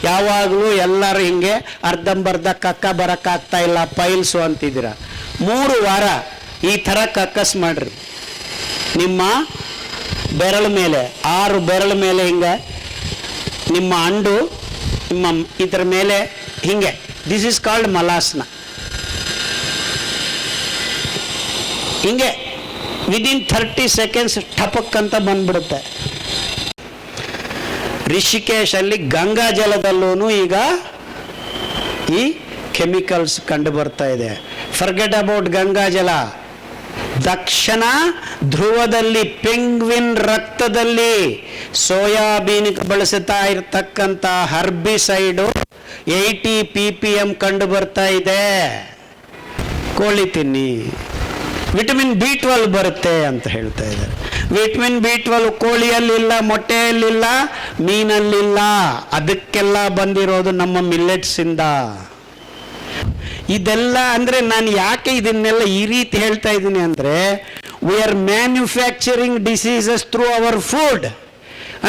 ಯಾವಾಗಲೂ ಎಲ್ಲರೂ ಹಿಂಗೆ ಅರ್ಧಂಬರ್ಧ ಕಕ್ಕ ಬರೋಕ್ಕಾಗ್ತಾ ಇಲ್ಲ ಪೈಲ್ಸು ಅಂತಿದ್ದೀರ. 3 ವಾರ ಈ ಥರ ಕಕ್ಕಸ್ ಮಾಡ್ರಿ. ನಿಮ್ಮ ಬೆರಳ ಮೇಲೆ 6 ಬೆರಳ ಮೇಲೆ ಹಿಂಗೆ ನಿಮ್ಮ ಅಂಡು ನಿಮ್ಮ ಇದರ ಮೇಲೆ ಹಿಂಗೆ, ದಿಸ್ ಈಸ್ ಕಾಲ್ಡ್ ಮಲಾಸನ. ಹಿಂಗೆ ವಿದಿನ್ 30 ಸೆಕೆಂಡ್ಸ್ ಟಪಕ್ ಅಂತ ಬಂದ್ಬಿಡುತ್ತೆ. ರಿಷಿಕೇಶಲ್ಲಿ ಗಂಗಾ ಜಲದಲ್ಲೂ ಈಗ ಈ ಕೆಮಿಕಲ್ಸ್ ಕಂಡು ಬರ್ತಾ ಇದೆ. ಫರ್ಗೆಟ್ ಅಬೌಟ್ ಗಂಗಾ ಜಲ. ದಕ್ಷಿಣ ಧ್ರುವದಲ್ಲಿ ಪೆಂಗ್ವಿನ್ ರಕ್ತದಲ್ಲಿ ಸೋಯಾಬೀನ್ ಬಳಸುತ್ತಾ ಇರತಕ್ಕಂಥ ಹರ್ಬಿಸೈಡು 80 ppm ಕಂಡು ಬರ್ತಾ ಇದೆ. ಕೋಳಿ ತಿನ್ನಿ, ವಿಟಮಿನ್ B12 ಬರುತ್ತೆ ಅಂತ ಹೇಳ್ತಾ ಇದ್ದಾರೆ. Vitamin B12 ಕೋಳಿಯಲ್ಲಿಲ್ಲ, ಮೊಟ್ಟೆಯಲ್ಲಿಲ್ಲ, ಮೀನಲ್ಲಿಲ್ಲ. ಅದಕ್ಕೆಲ್ಲ ಬಂದಿರೋದು ನಮ್ಮ ಮಿಲ್ಲೆಟ್ಸಿಂದ. ಇದೆಲ್ಲ ಅಂದರೆ ನಾನು ಯಾಕೆ ಇದನ್ನೆಲ್ಲ ಈ ರೀತಿ ಹೇಳ್ತಾ ಇದ್ದೀನಿ ಅಂದರೆ, we are manufacturing diseases through our food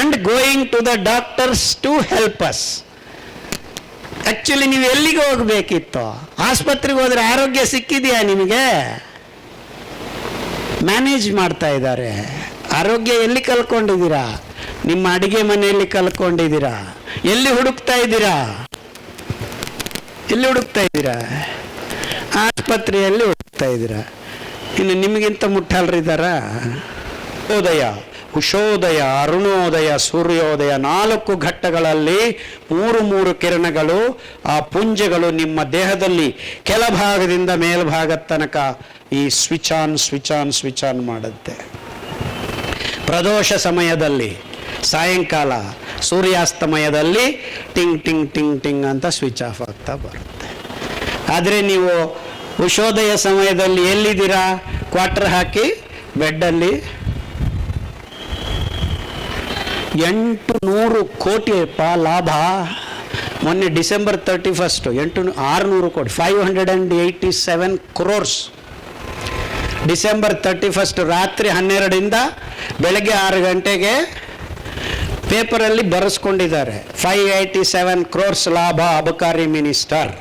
and going to the doctors to help us. Actually ನೀವು ಎಲ್ಲಿಗೆ ಹೋಗಬೇಕಿತ್ತು? ಆಸ್ಪತ್ರೆಗೆ ಹೋದರೆ ಆರೋಗ್ಯ ಸಿಕ್ಕಿದೆಯಾ ನಿಮಗೆ? ಮ್ಯಾನೇಜ್ ಮಾಡ್ತಾ ಇದ್ದಾರೆ. ಆರೋಗ್ಯ ಎಲ್ಲಿ ಕಲ್ಕೊಂಡಿದ್ದೀರಾ? ನಿಮ್ಮ ಅಡುಗೆ ಮನೆಯಲ್ಲಿ ಕಲ್ಕೊಂಡಿದ್ದೀರಾ? ಎಲ್ಲಿ ಹುಡುಕ್ತಾ ಇದ್ದೀರಾ? ಎಲ್ಲಿ ಹುಡುಕ್ತಾ ಇದ್ದೀರಾ? ಆಸ್ಪತ್ರೆಯಲ್ಲಿ ಹುಡುಕ್ತಾ ಇದ್ದೀರಾ. ಇನ್ನು ನಿಮಗಿಂತ ಮುಟ್ಟಾಳ್ರಿದ್ದಾರ? ಉದಯ, ಉಷೋದಯ, ಅರುಣೋದಯ, ಸೂರ್ಯೋದಯ 4 ಘಟ್ಟಗಳಲ್ಲಿ 3 ಕಿರಣಗಳು, ಆ ಪುಂಜಗಳು ನಿಮ್ಮ ದೇಹದಲ್ಲಿ ಕೆಳಭಾಗದಿಂದ ಮೇಲ್ಭಾಗದ ತನಕ ಈ ಸ್ವಿಚ್ ಆನ್ ಮಾಡುತ್ತೆ. ಪ್ರದೋಷ ಸಮಯದಲ್ಲಿ ಸಾಯಂಕಾಲ ಸೂರ್ಯಾಸ್ತಮಯದಲ್ಲಿ ಟಿಂಗ್ ಟಿಂಗ್ ಟಿಂಗ್ ಟಿಂಗ್ ಅಂತ ಸ್ವಿಚ್ ಆಫ್ ಆಗ್ತಾ ಬರುತ್ತೆ. ಆದರೆ ನೀವು ಉಷೋದಯ ಸಮಯದಲ್ಲಿ ಎಲ್ಲಿದ್ದೀರಾ? ಕ್ವಾರ್ಟರ್ ಹಾಕಿ ಬೆಡ್ಡಲ್ಲಿ 800 ಕೋಟಿ ಲಾಭ. ಮೊನ್ನೆ ಡಿಸೆಂಬರ್ 31 600 ಕೋಟಿ 587 crores. ಡಿಸೆಂಬರ್ 31 ರಾತ್ರಿ 12ರಿಂದ ಬೆಳಗ್ಗೆ 6 ಗಂಟೆಗೆ ಪೇಪರಲ್ಲಿ ಬರೆಸ್ಕೊಂಡಿದ್ದಾರೆ. 587 crores ಲಾಭ ಅಬಕಾರಿ minister.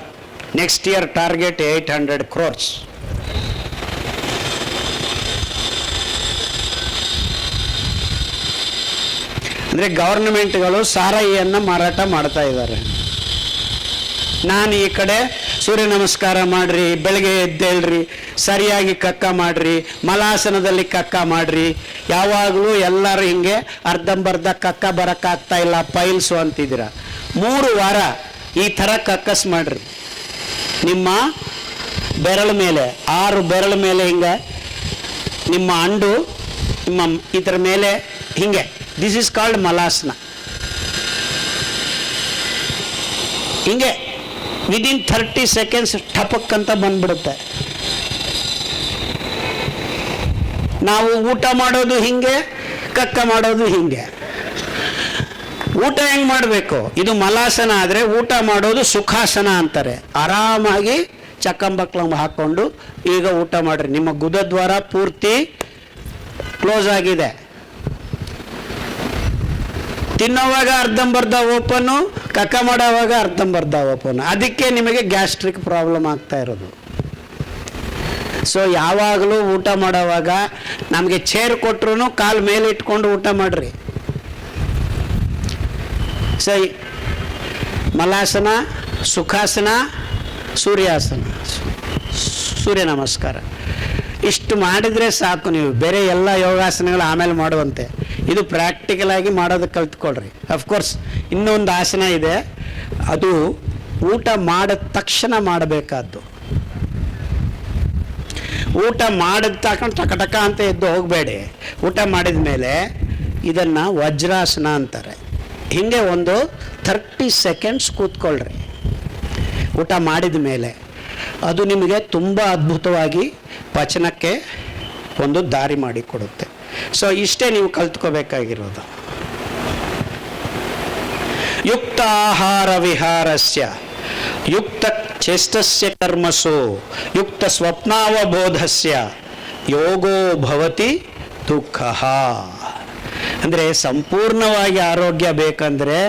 Next year target 800 crores. ಅಂದರೆ ಗವರ್ನಮೆಂಟ್ಗಳು ಸಾರಾಯಿಯನ್ನು ಮಾರಾಟ ಮಾಡ್ತಾ ಇದ್ದಾರೆ. ನಾನು ಈ ಕಡೆ ಸೂರ್ಯ ನಮಸ್ಕಾರ ಮಾಡ್ರಿ, ಬೆಳಗ್ಗೆ ಎದ್ದೇಳ್ರಿ, ಸರಿಯಾಗಿ ಕಕ್ಕ ಮಾಡ್ರಿ, ಮಲಾಸನದಲ್ಲಿ ಕಕ್ಕ ಮಾಡ್ರಿ. ಯಾವಾಗಲೂ ಎಲ್ಲರೂ ಹಿಂಗೆ ಅರ್ಧಂಬರ್ಧ ಕಕ್ಕ ಬರೋಕ್ಕಾಗ್ತಾ ಇಲ್ಲ ಪೈಲ್ಸು ಅಂತಿದ್ದೀರ. 3 ವಾರ ಈ ಥರ ಕಕ್ಕಸ್ ಮಾಡ್ರಿ. ನಿಮ್ಮ ಬೆರಳ ಮೇಲೆ 6 ಬೆರಳ ಮೇಲೆ ಹಿಂಗೆ ನಿಮ್ಮ ಅಂಡು ನಿಮ್ಮ ಇದರ ಮೇಲೆ ಹಿಂಗೆ, ದಿಸ್ ಈಸ್ ಕಾಲ್ಡ್ ಮಲಾಸನ. ಹಿಂಗೆ ವಿದಿನ್ 30 ಸೆಕೆಂಡ್ಸ್ ಟಪಕ್ ಅಂತ ಬಂದ್ಬಿಡುತ್ತೆ. ನಾವು ಊಟ ಮಾಡೋದು ಹಿಂಗೆ, ಕಕ್ಕ ಮಾಡೋದು ಹಿಂಗೆ. ಊಟ ಹೆಂಗೆ ಮಾಡಬೇಕು? ಇದು ಮಲಾಸನ ಆದರೆ ಊಟ ಮಾಡೋದು ಸುಖಾಸನ ಅಂತಾರೆ. ಆರಾಮಾಗಿ ಚಕ್ಕಂಬಕ್ಲಂಬ ಹಾಕ್ಕೊಂಡು ಈಗ ಊಟ ಮಾಡ್ರಿ. ನಿಮ್ಮ ಗುದದ್ವಾರ ಪೂರ್ತಿ ಕ್ಲೋಸ್ ಆಗಿದೆ. ತಿನ್ನೋವಾಗ ಅರ್ಧಂಬರ್ಧ ಓಪನು, ಕಕ್ಕ ಮಾಡೋವಾಗ ಅರ್ಧಂಬರ್ಧ ಓಪನ್. ಅದಕ್ಕೆ ನಿಮಗೆ ಗ್ಯಾಸ್ಟ್ರಿಕ್ ಪ್ರಾಬ್ಲಮ್ ಆಗ್ತಾ ಇರೋದು. ಸೊ ಯಾವಾಗಲೂ ಊಟ ಮಾಡೋವಾಗ ನಮಗೆ ಚೇರ್ ಕೊಟ್ಟರು ಕಾಲು ಮೇಲೆ ಇಟ್ಕೊಂಡು ಊಟ ಮಾಡ್ರಿ. ಸೈ ಮಲಾಸನ, ಸುಖಾಸನ, ಸೂರ್ಯಾಸನ, ಸೂರ್ಯ ನಮಸ್ಕಾರ ಇಷ್ಟು ಮಾಡಿದರೆ ಸಾಕು. ನೀವು ಬೇರೆ ಎಲ್ಲ ಯೋಗಾಸನಗಳು ಆಮೇಲೆ ಮಾಡುವಂತೆ. ಇದು ಪ್ರಾಕ್ಟಿಕಲ್ ಆಗಿ ಮಾಡೋದಕ್ಕೆ ಕಲ್ತ್ಕೊಳ್ರಿ. ಅಫ್ಕೋರ್ಸ್ ಇನ್ನೊಂದು ಆಸನ ಇದೆ, ಅದು ಊಟ ಮಾಡಿದ ತಕ್ಷಣ ಮಾಡಬೇಕಾದ್ದು. ಊಟ ಮಾಡಿದ ತಕ್ಷಣ ಟಕ ಅಂತ ಎದ್ದು ಹೋಗಬೇಡಿ. ಊಟ ಮಾಡಿದ ಮೇಲೆ ಇದನ್ನು ವಜ್ರಾಸನ ಅಂತಾರೆ. ಹೀಗೆ ಒಂದು 30 ಸೆಕೆಂಡ್ಸ್ ಕೂತ್ಕೊಳ್ರಿ ಊಟ ಮಾಡಿದ ಮೇಲೆ. ಅದು ನಿಮಗೆ ತುಂಬ ಅದ್ಭುತವಾಗಿ ಪಚನಕ್ಕೆ ಒಂದು ದಾರಿ ಮಾಡಿಕೊಡುತ್ತೆ. ಸೊ ಇಷ್ಟೇ ನೀವು ಕಲ್ತ್ಕೋಬೇಕಾಗಿರೋದು. ಯುಕ್ತ ಆಹಾರ ವಿಹಾರಸ್ಯ ಯುಕ್ತ ಚೇಷ್ಟಸ್ಯ ಕರ್ಮಸು ಯುಕ್ತ ಸ್ವಪ್ನಾವಬೋಧಸ್ಯ ಯೋಗೋ ಭವತಿ ದುಃಖ. ಅಂದರೆ ಸಂಪೂರ್ಣವಾಗಿ ಆರೋಗ್ಯ ಬೇಕಂದರೆ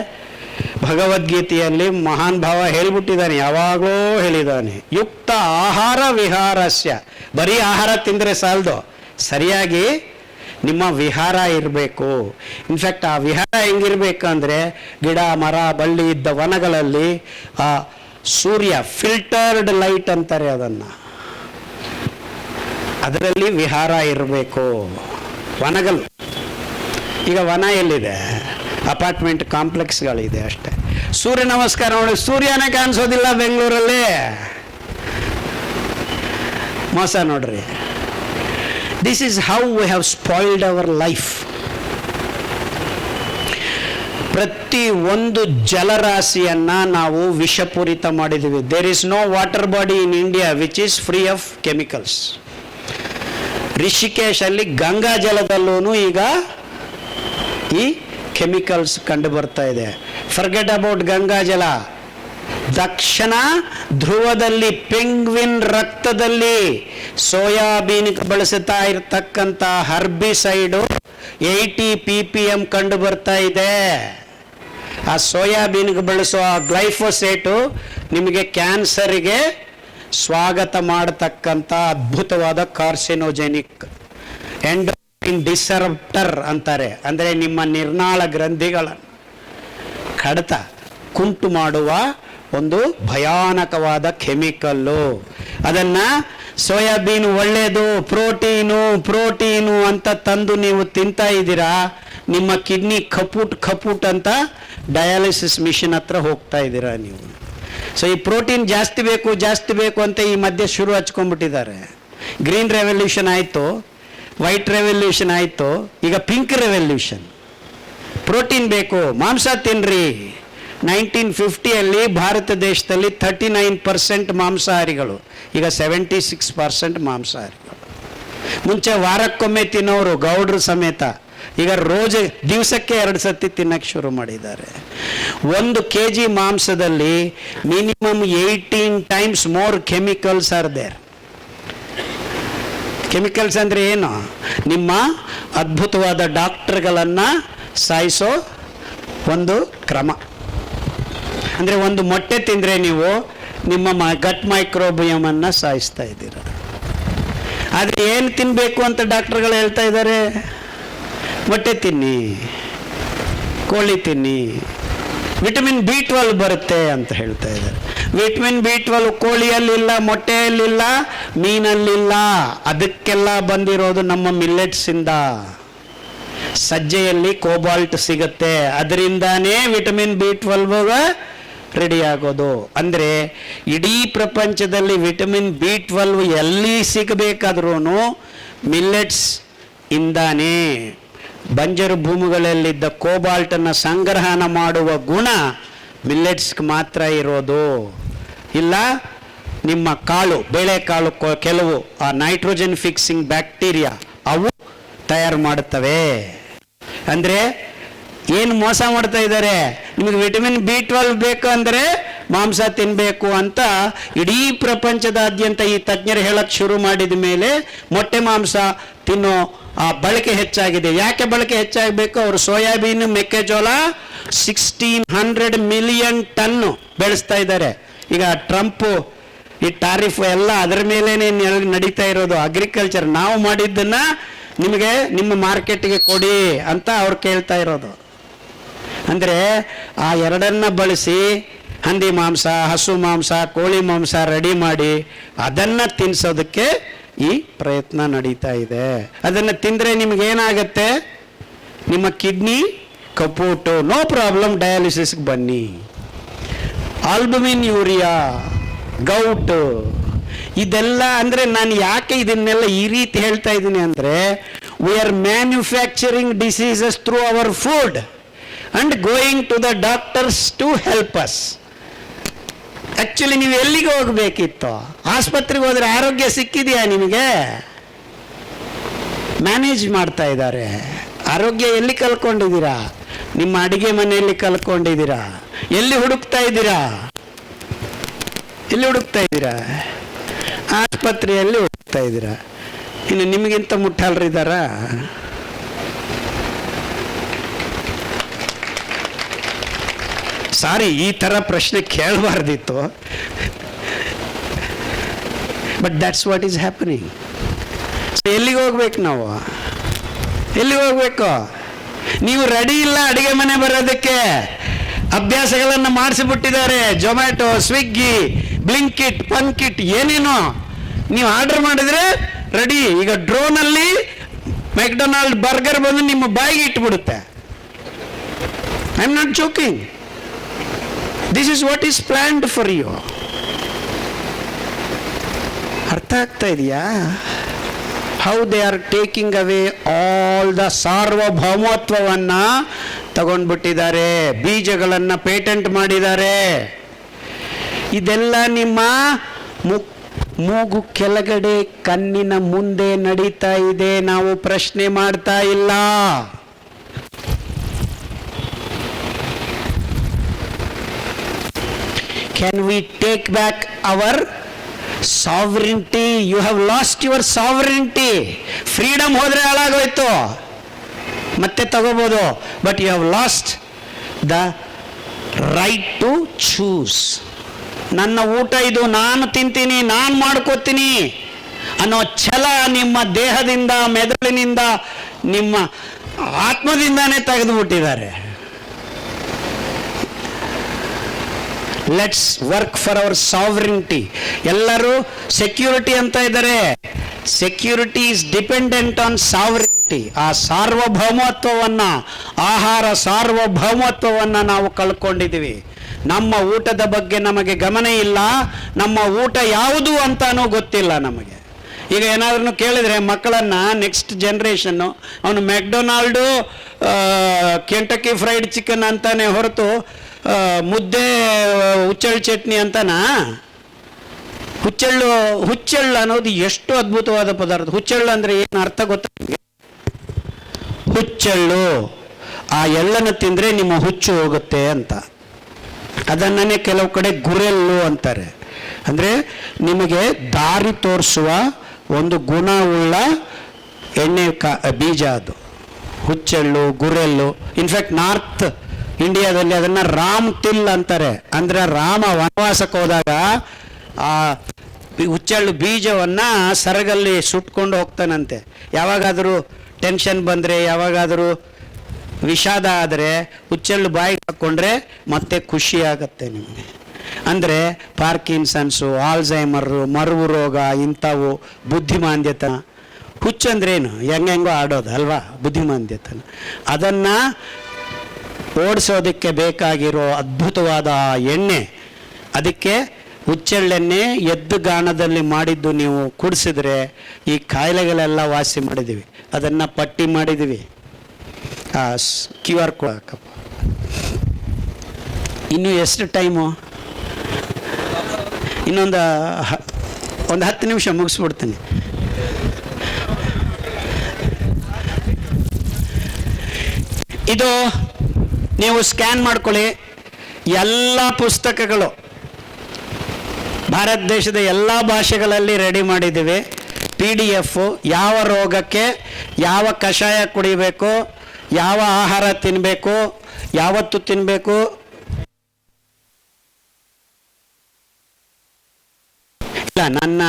ಭಗವದ್ಗೀತೆಯಲ್ಲಿ ಮಹಾನ್ ಭಾವ ಹೇಳಿಬಿಟ್ಟಿದ್ದಾನೆ, ಯಾವಾಗಲೂ ಹೇಳಿದ್ದಾನೆ, ಯುಕ್ತ ಆಹಾರ ವಿಹಾರಸ್ಯ. ಬರೀ ಆಹಾರ ತಿಂದರೆ ಸಾಲದು, ಸರಿಯಾಗಿ ನಿಮ್ಮ ವಿಹಾರ ಇರಬೇಕು. ಇನ್ಫ್ಯಾಕ್ಟ್ ಆ ವಿಹಾರ ಹೆಂಗಿರ್ಬೇಕಂದ್ರೆ, ಗಿಡ ಮರ ಬಳ್ಳಿ ಇದ್ದ ವನಗಳಲ್ಲಿ ಆ ಸೂರ್ಯ ಫಿಲ್ಟರ್ಡ್ ಲೈಟ್ ಅಂತಾರೆ ಅದನ್ನು, ಅದರಲ್ಲಿ ವಿಹಾರ ಇರಬೇಕು. ವನಗಳು, ಈಗ ವನ ಎಲ್ಲಿದೆ? ಅಪಾರ್ಟ್ಮೆಂಟ್ ಕಾಂಪ್ಲೆಕ್ಸ್ಗಳಿದೆ ಅಷ್ಟೇ. ಸೂರ್ಯ ನಮಸ್ಕಾರ ನೋಡಿ, ಸೂರ್ಯನೇ ಕಾಣಿಸೋದಿಲ್ಲ ಬೆಂಗಳೂರಲ್ಲಿ, ಮೋಸ ನೋಡ್ರಿ. This is how we have spoiled our life. ಪ್ರತಿ ಒಂದು ಜಲರಾಶಿಯನ್ನ ನಾವು ವಿಷಪೂರಿತ ಮಾಡಿದ್ದೀವಿ. There is no water body in India which is free of chemicals. Rishikesh ಅಲ್ಲಿ ಗಂಗಾ ಜಲದಲ್ಲೂ ಈಗ ಈ ಕೆಮಿಕಲ್ಸ್ ಕಂಡು ಬರ್ತಾ ಇದೆ. ಫರ್ಗೆಟ್ ಅಬೌಟ್ ಗಂಗಾ ಜಲ. ದಕ್ಷಿಣ ಧ್ರುವದಲ್ಲಿ ಪೆಂಗ್ವಿನ್ ರಕ್ತದಲ್ಲಿ ಸೋಯಾಬೀನ್ ಬಳಸುತ್ತಾ ಇರತಕ್ಕಂಥ ಹರ್ಬಿಸೈಡು 80 ppm ಕಂಡು ಬರ್ತಾ ಇದೆ. ಆ ಸೋಯಾಬೀನ್ಗೆ ಬಳಸೋ ಆ ಗ್ಲೈಫೋಸೇಟು ನಿಮಗೆ ಕ್ಯಾನ್ಸರಿಗೆ ಸ್ವಾಗತ ಮಾಡತಕ್ಕಂಥ ಅದ್ಭುತವಾದ ಕಾರ್ಸಿನೋಜೆನಿಕ್ ಎಂಡೋಕ್ರೈನ್ ಡಿಸರಪ್ಟರ್ ಅಂತಾರೆ. ಅಂದರೆ ನಿಮ್ಮ ನಿರ್ನಾಳ ಗ್ರಂಥಿಗಳನ್ನು ಕಡಿತ ಕುಂಟು ಮಾಡುವ ಒಂದು ಭಯಾನಕವಾದ ಕೆಮಿಕಲ್ಲು. ಅದನ್ನು ಸೋಯಾಬೀನ್ ಒಳ್ಳೆಯದು, ಪ್ರೋಟೀನು ಅಂತ ತಂದು ನೀವು ತಿಂತಾ ಇದ್ದೀರಾ, ನಿಮ್ಮ ಕಿಡ್ನಿ ಖಪೂಟ್ ಅಂತ ಡಯಾಲಿಸಿಸ್ ಮಿಷಿನ್ ಹತ್ರ ಹೋಗ್ತಾ ಇದ್ದೀರಾ ನೀವು. ಸೊ ಈ ಪ್ರೋಟೀನ್ ಜಾಸ್ತಿ ಬೇಕು ಅಂತ ಈ ಮಧ್ಯೆ ಶುರು ಹಚ್ಕೊಂಡ್ಬಿಟ್ಟಿದ್ದಾರೆ. ಗ್ರೀನ್ ರೆವಲ್ಯೂಷನ್ ಆಯಿತು, ವೈಟ್ ರೆವಲ್ಯೂಷನ್ ಆಯಿತು, ಈಗ ಪಿಂಕ್ ರೆವಲ್ಯೂಷನ್. ಪ್ರೋಟೀನ್ ಬೇಕು, ಮಾಂಸ ತಿನ್ರಿ. 1950 ಭಾರತ ದೇಶದಲ್ಲಿ 39% ಮಾಂಸಾಹಾರಿಗಳು, ಈಗ 76% ಮಾಂಸಾಹಾರಿಗಳು. ಮುಂಚೆ ವಾರಕ್ಕೊಮ್ಮೆ ತಿನ್ನೋರು ಗೌಡ್ರು ಸಮೇತ, ಈಗ ರೋಜ್ ದಿವಸಕ್ಕೆ 2 ಸತಿ ತಿನ್ನಕ್ಕೆ ಶುರು ಮಾಡಿದ್ದಾರೆ. 1 kg ಮಾಂಸದಲ್ಲಿ minimum 18 times more chemicals are there. Chemicals ಅಂದರೆ ಏನು? ನಿಮ್ಮ ಅದ್ಭುತವಾದ ಡಾಕ್ಟರ್ಗಳನ್ನು ಸಾಯಿಸೋ ಒಂದು ಕ್ರಮ. ಅಂದರೆ ಒಂದು ಮೊಟ್ಟೆ ತಿಂದರೆ ನೀವು ನಿಮ್ಮ ಗಟ್ ಮೈಕ್ರೋಬಿಯಮನ್ನು ಸಾಯಿಸ್ತಾ ಇದ್ದೀರ. ಆದರೆ ಏನು ತಿನ್ನಬೇಕು ಅಂತ ಡಾಕ್ಟರ್ಗಳು ಹೇಳ್ತಾ ಇದ್ದಾರೆ? ಮೊಟ್ಟೆ ತಿನ್ನಿ, ಕೋಳಿ ತಿನ್ನಿ, ವಿಟಮಿನ್ B12 ಬರುತ್ತೆ ಅಂತ ಹೇಳ್ತಾ ಇದ್ದಾರೆ. Vitamin B12 ಕೋಳಿಯಲ್ಲಿಲ್ಲ, ಮೊಟ್ಟೆಯಲ್ಲಿಲ್ಲ, ಮೀನಲ್ಲಿಲ್ಲ. ಅದಕ್ಕೆಲ್ಲ ಬಂದಿರೋದು ನಮ್ಮ ಮಿಲ್ಲೆಟ್ಸಿಂದ. ಸಜ್ಜೆಯಲ್ಲಿ ಕೋಬಾಲ್ಟ್ ಸಿಗುತ್ತೆ, ಅದರಿಂದಾನೇ ವಿಟಮಿನ್ B12 ರೆಡಿ ಆಗೋದು. ಅಂದರೆ ಇಡೀ ಪ್ರಪಂಚದಲ್ಲಿ ವಿಟಮಿನ್ B12 ಎಲ್ಲಿ ಸಿಗಬೇಕಾದ್ರೂ ಮಿಲ್ಲೆಟ್ಸ್ ಇಂದಾನೇ. ಬಂಜರು ಭೂಮಿಗಳಲ್ಲಿದ್ದ ಕೋಬಾಲ್ಟನ್ನು ಸಂಗ್ರಹಣ ಮಾಡುವ ಗುಣ ಮಿಲ್ಲೆಟ್ಸ್ಗೆ ಮಾತ್ರ ಇರೋದು. ಇಲ್ಲ ನಿಮ್ಮ ಕಾಳು, ಬೇಳೆಕಾಳು ಕೆಲವು ಆ ನೈಟ್ರೋಜನ್ ಫಿಕ್ಸಿಂಗ್ ಬ್ಯಾಕ್ಟೀರಿಯಾ ಅವು ತಯಾರು ಮಾಡುತ್ತವೆ. ಅಂದರೆ ಏನು ಮೋಸ ಮಾಡ್ತಾ ಇದ್ದಾರೆ? ನಿಮಗೆ ವಿಟಮಿನ್ B12 ಬೇಕು ಅಂದರೆ ಮಾಂಸ ತಿನ್ನಬೇಕು ಅಂತ ಇಡೀ ಪ್ರಪಂಚದಾದ್ಯಂತ ಈ ತಜ್ಞರು ಹೇಳಕ್ಕೆ ಶುರು ಮಾಡಿದ ಮೇಲೆ ಮೊಟ್ಟೆ ಮಾಂಸ ತಿನ್ನೋ ಆ ಬಳಕೆ ಹೆಚ್ಚಾಗಿದೆ. ಯಾಕೆ ಬಳಕೆ ಹೆಚ್ಚಾಗಬೇಕು? ಅವರು ಸೋಯಾಬೀನ್, ಮೆಕ್ಕೆಜೋಳ 1600 ಮಿಲಿಯನ್ ಟನ್ನು ಬೆಳೆಸ್ತಾ ಇದ್ದಾರೆ. ಈಗ ಟ್ರಂಪು ಈ ಟಾರಿಫ್ ಎಲ್ಲ ಅದರ ಮೇಲೇನೆ ನಡೀತಾ ಇರೋದು. ಅಗ್ರಿಕಲ್ಚರ್ ನಾವು ಮಾಡಿದ್ದನ್ನು ನಿಮಗೆ ನಿಮ್ಮ ಮಾರ್ಕೆಟ್ಗೆ ಕೊಡಿ ಅಂತ ಅವ್ರು ಕೇಳ್ತಾ ಇರೋದು. ಅಂದರೆ ಆ ಎರಡನ್ನ ಬಳಸಿ ಹಂದಿ ಮಾಂಸ, ಹಸು ಮಾಂಸ, ಕೋಳಿ ಮಾಂಸ ರೆಡಿ ಮಾಡಿ ಅದನ್ನು ತಿನ್ನಿಸೋದಕ್ಕೆ ಈ ಪ್ರಯತ್ನ ನಡೀತಾ ಇದೆ. ಅದನ್ನು ತಿಂದರೆ ನಿಮಗೇನಾಗತ್ತೆ? ನಿಮ್ಮ ಕಿಡ್ನಿ ಕಪೂಟು, ನೋ ಪ್ರಾಬ್ಲಮ್, ಡಯಾಲಿಸಿಸ್ಗೆ ಬನ್ನಿ. ಆಲ್ಬುಮಿನ್, ಯೂರಿಯಾ, ಗೌಟು, ಇದೆಲ್ಲ. ಅಂದರೆ ನಾನು ಯಾಕೆ ಇದನ್ನೆಲ್ಲ ಈ ರೀತಿ ಹೇಳ್ತಾ ಇದ್ದೀನಿ ಅಂದರೆ, we are manufacturing diseases through our food and going to the doctors to help us. Actually ನೀವು ಎಲ್ಲಿಗೆ ಹೋಗಬೇಕಿತ್ತು? ಆಸ್ಪತ್ರೆಗೆ ಹೋದರೆ ಆರೋಗ್ಯ ಸಿಕ್ಕಿದೆಯಾ ನಿಮಗೆ? ಮ್ಯಾನೇಜ್ ಮಾಡ್ತಾ ಇದ್ದಾರೆ. ಆರೋಗ್ಯ ಎಲ್ಲಿ ಕಲ್ಕೊಂಡಿದ್ದೀರಾ? ನಿಮ್ಮ ಅಡಿಗೆ ಮನೆಯಲ್ಲಿ ಕಲ್ಕೊಂಡಿದ್ದೀರಾ? ಎಲ್ಲಿ ಹುಡುಕ್ತಾ ಇದ್ದೀರಾ? ಆಸ್ಪತ್ರೆಯಲ್ಲಿ ಹುಡುಕ್ತಾ ಇದ್ದೀರಾ. ಇನ್ನು ನಿಮಗಿಂತ ಮುಟ್ಟಾಳ್ರಿದ್ದಾರಾ? ಸಾರಿ, ಈ ಥರ ಪ್ರಶ್ನೆ ಕೇಳಬಾರ್ದಿತ್ತು. But that's what is happening. ಎಲ್ಲಿಗೆ ಹೋಗ್ಬೇಕು ನಾವು? ಎಲ್ಲಿಗೆ ಹೋಗ್ಬೇಕು? ನೀವು ರೆಡಿ ಇಲ್ಲ ಅಡಿಗೆ ಮನೆ ಬರೋದಕ್ಕೆ. ಅಭ್ಯಾಸಗಳನ್ನು ಮಾಡಿಸಿಬಿಟ್ಟಿದ್ದಾರೆ. ಜೊಮ್ಯಾಟೊ, ಸ್ವಿಗ್ಗಿ, ಬ್ಲಿಂಕಿಟ್, ಪಂಕಿಟ್, ಏನೇನೋ ನೀವು ಆರ್ಡರ್ ಮಾಡಿದ್ರೆ ರೆಡಿ. ಈಗ ಡ್ರೋನಲ್ಲಿ ಮೆಕ್ಡೊನಾಲ್ಡ್ ಬರ್ಗರ್ ಬಂದು ನಿಮ್ಮ ಬಾಯಿಗೆ ಇಟ್ಬಿಡುತ್ತೆ. I am not joking. This is what is planned for you. ಅರ್ಥ ಆಗ್ತಾ ಇದೆಯಾ? How they are taking away all the ಸಾರ್ವಭೌಮತ್ವವನ್ನು ತಗೊಂಡ್ಬಿಟ್ಟಿದ್ದಾರೆ. ಬೀಜಗಳನ್ನು ಪೇಟೆಂಟ್ ಮಾಡಿದ್ದಾರೆ. ಇದೆಲ್ಲ ನಿಮ್ಮ ಮೂಗು ಕೆಳಗಡೆ, ಕಣ್ಣಿನ ಮುಂದೆ ನಡೀತಾ ಇದೆ. ನಾವು ಪ್ರಶ್ನೆ ಮಾಡ್ತಾ ಇಲ್ಲ. Can we take back our sovereignty? You have lost your sovereignty. Freedom ಹೋದ್ರೆ ಹಾಳಾಗೋಯ್ತು, ಮತ್ತೆ ತಗೋಬೋದು. But you have lost the right to choose. ನನ್ನ ಊಟ ಇದು, ನಾನು ತಿಂತೀನಿ, ನಾನು ಮಾಡ್ಕೋತೀನಿ ಅನ್ನೋ ಛಲ ನಿಮ್ಮ ದೇಹದಿಂದ, ಮೆದುಳಿನಿಂದ, ನಿಮ್ಮ ಆತ್ಮದಿಂದಾನೇ ತೆಗೆದುಬಿಟ್ಟಿದ್ದಾರೆ. Let's work for our sovereignty. ಎಲ್ಲರೂ ಸೆಕ್ಯೂರಿಟಿ ಅಂತ ಇದ್ದಾರೆ. Security is dependent on sovereignty. ಆ ಸಾರ್ವಭೌಮತ್ವವನ್ನು, ಆಹಾರ ಸಾರ್ವಭೌಮತ್ವವನ್ನು ನಾವು ಕಳ್ಕೊಂಡಿದ್ದೀವಿ. ನಮ್ಮ ಊಟದ ಬಗ್ಗೆ ನಮಗೆ ಗಮನ ಇಲ್ಲ. ನಮ್ಮ ಊಟ ಯಾವುದು ಅಂತಾನೂ ಗೊತ್ತಿಲ್ಲ ನಮಗೆ. ಈಗ ಏನಾದ್ರೂ ಕೇಳಿದರೆ ಮಕ್ಕಳನ್ನು, ನೆಕ್ಸ್ಟ್ ಜನ್ರೇಷನ್ನು, ಅವನು ಮೆಕ್ಡೊನಾಲ್ಡು, ಕೆಂಟಕ್ಕಿ ಫ್ರೈಡ್ ಚಿಕನ್ ಅಂತಾನೆ ಹೊರತು ಮುದ್ದೆ ಹುಚ್ಚೆಳ್ಳು ಚಟ್ನಿ ಅಂತನಾ? ಹುಚ್ಚೆಳ್ಳು ಅನ್ನೋದು ಎಷ್ಟು ಅದ್ಭುತವಾದ ಪದಾರ್ಥ. ಹುಚ್ಚೆಳ್ಳು ಅಂದರೆ ಏನು ಅರ್ಥ ಗೊತ್ತಾ? ಹುಚ್ಚೆಳ್ಳು, ಆ ಎಳ್ಳನ್ನು ತಿಂದರೆ ನಿಮ್ಮ ಹುಚ್ಚು ಹೋಗುತ್ತೆ ಅಂತ. ಅದನ್ನೇ ಕೆಲವು ಕಡೆ ಗುರೆಲ್ಲು ಅಂತಾರೆ. ಅಂದರೆ ನಿಮಗೆ ದಾರಿ ತೋರಿಸುವ ಒಂದು ಗುಣವುಳ್ಳ ಎಣ್ಣೆ ಬೀಜ ಅದು ಹುಚ್ಚೆಳ್ಳು, ಗುರೆಲ್ಲು. ಇನ್ಫ್ಯಾಕ್ಟ್ ನಾರ್ತ್ ಇಂಡಿಯಾದಲ್ಲಿ ಅದನ್ನು ರಾಮ್ ತಿಲ್ ಅಂತಾರೆ. ಅಂದರೆ ರಾಮ ವನವಾಸಕ್ಕೆ ಹೋದಾಗ ಆ ಹುಚ್ಚೆಳ್ಳು ಬೀಜವನ್ನು ಸರಗಲ್ಲಿ ಸುಟ್ಕೊಂಡು ಹೋಗ್ತಾನಂತೆ. ಯಾವಾಗಾದರೂ ಟೆನ್ಷನ್ ಬಂದರೆ, ಯಾವಾಗಾದರೂ ವಿಷಾದ ಆದರೆ ಹುಚ್ಚೆಳ್ಳು ಬಾಯಿಗೆ ಹಾಕ್ಕೊಂಡ್ರೆ ಮತ್ತೆ ಖುಷಿ ಆಗುತ್ತೆ ನಿಮಗೆ. ಅಂದರೆ ಪಾರ್ಕಿನ್ಸನ್ಸು, ಆಲ್ಝೈಮರು, ಮರುವು ರೋಗ, ಇಂಥವು, ಬುದ್ಧಿಮಾಂದ್ಯತನ. ಹುಚ್ಚಂದ್ರೇನು? ಹೆಂಗೆಂಗೋ ಆಡೋದು ಅಲ್ವಾ ಬುದ್ಧಿಮಾಂದ್ಯತನ. ಅದನ್ನು ಓಡಿಸೋದಕ್ಕೆ ಬೇಕಾಗಿರೋ ಅದ್ಭುತವಾದ ಎಣ್ಣೆ. ಅದಕ್ಕೆ ಹುಚ್ಚೆಳ್ಳೆಣ್ಣೆ ಎದ್ದು ಗಾಣದಲ್ಲಿ ಮಾಡಿದ್ದು ನೀವು ಕುಡಿಸಿದ್ರೆ ಈ ಕಾಯಿಲೆಗಳೆಲ್ಲ ವಾಸಿ ಮಾಡಿದ್ದೀವಿ. ಅದನ್ನು ಪಟ್ಟಿ ಮಾಡಿದ್ದೀವಿ. QR ಕೋಡ್ ಹಾಕಪ್ಪ. ಇನ್ನು ಎಷ್ಟು ಟೈಮು? ಇನ್ನೊಂದು 10 ನಿಮಿಷ ಮುಗಿಸ್ಬಿಡ್ತೀನಿ. ಇದು ನೀವು ಸ್ಕ್ಯಾನ್ ಮಾಡ್ಕೊಳ್ಳಿ. ಎಲ್ಲ ಪುಸ್ತಕಗಳು ಭಾರತ ದೇಶದ ಎಲ್ಲ ಭಾಷೆಗಳಲ್ಲಿ ರೆಡಿ ಮಾಡಿದ್ದೀವಿ. PDF. ಯಾವ ರೋಗಕ್ಕೆ ಯಾವ ಕಷಾಯ ಕುಡಿಬೇಕು, ಯಾವ ಆಹಾರ ತಿನ್ನಬೇಕು, ಯಾವತ್ತು ತಿನ್ನಬೇಕು, ಇಲ್ಲ ನನ್ನ